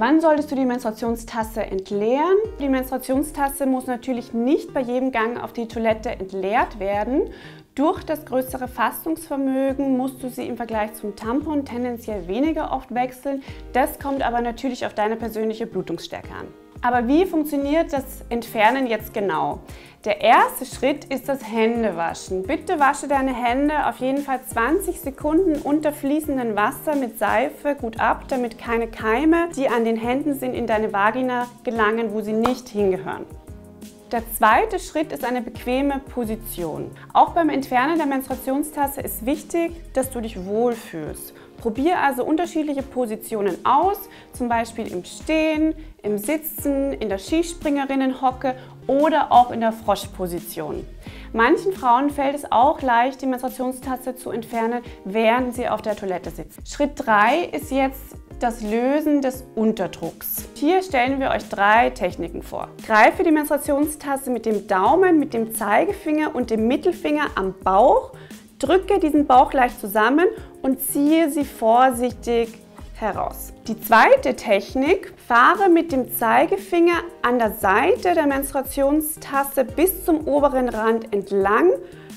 Wann solltest du die Menstruationstasse entleeren? Die Menstruationstasse muss natürlich nicht bei jedem Gang auf die Toilette entleert werden. Durch das größere Fassungsvermögen musst du sie im Vergleich zum Tampon tendenziell weniger oft wechseln. Das kommt aber natürlich auf deine persönliche Blutungsstärke an. Aber wie funktioniert das Entfernen jetzt genau? Der erste Schritt ist das Händewaschen. Bitte wasche deine Hände auf jeden Fall 20 Sekunden unter fließendem Wasser mit Seife gut ab, damit keine Keime, die an den Händen sind, in deine Vagina gelangen, wo sie nicht hingehören. Der zweite Schritt ist eine bequeme Position. Auch beim Entfernen der Menstruationstasse ist wichtig, dass du dich wohlfühlst. Probier also unterschiedliche Positionen aus, zum Beispiel im Stehen, im Sitzen, in der Skispringerinnenhocke oder auch in der Froschposition. Manchen Frauen fällt es auch leicht, die Menstruationstasse zu entfernen, während sie auf der Toilette sitzen. Schritt 3 ist jetzt das Lösen des Unterdrucks. Hier stellen wir euch 3 Techniken vor. Greife die Menstruationstasse mit dem Daumen, mit dem Zeigefinger und dem Mittelfinger am Bauch, drücke diesen Bauch leicht zusammen und ziehe sie vorsichtig heraus. Die zweite Technik: Fahre mit dem Zeigefinger an der Seite der Menstruationstasse bis zum oberen Rand entlang,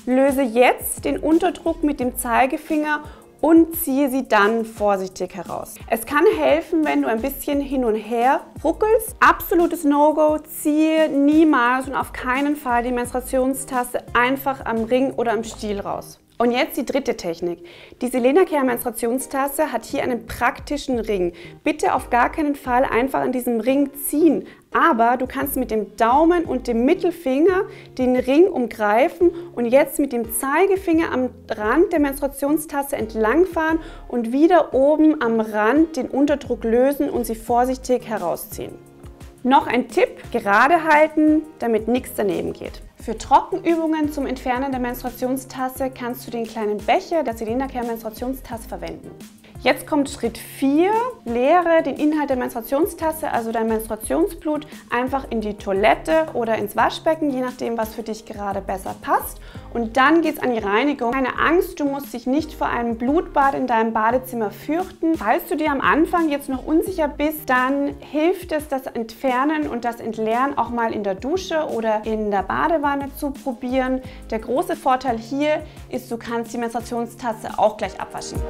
löse jetzt den Unterdruck mit dem Zeigefinger und ziehe sie dann vorsichtig heraus. Es kann helfen, wenn du ein bisschen hin und her ruckelst. Absolutes No-Go, ziehe niemals und auf keinen Fall die Menstruationstasse einfach am Ring oder am Stiel raus. Und jetzt die dritte Technik. Die Selena Care Menstruationstasse hat hier einen praktischen Ring. Bitte auf gar keinen Fall einfach an diesem Ring ziehen. Aber du kannst mit dem Daumen und dem Mittelfinger den Ring umgreifen und jetzt mit dem Zeigefinger am Rand der Menstruationstasse entlangfahren und wieder oben am Rand den Unterdruck lösen und sie vorsichtig herausziehen. Noch ein Tipp: gerade halten, damit nichts daneben geht. Für Trockenübungen zum Entfernen der Menstruationstasse kannst du den kleinen Becher der Selena Care Menstruationstasse verwenden. Jetzt kommt Schritt 4. Leere den Inhalt der Menstruationstasse, also dein Menstruationsblut, einfach in die Toilette oder ins Waschbecken, je nachdem, was für dich gerade besser passt. Und dann geht es an die Reinigung. Keine Angst, du musst dich nicht vor einem Blutbad in deinem Badezimmer fürchten. Falls du dir am Anfang jetzt noch unsicher bist, dann hilft es, das Entfernen und das Entleeren auch mal in der Dusche oder in der Badewanne zu probieren. Der große Vorteil hier ist, du kannst die Menstruationstasse auch gleich abwaschen.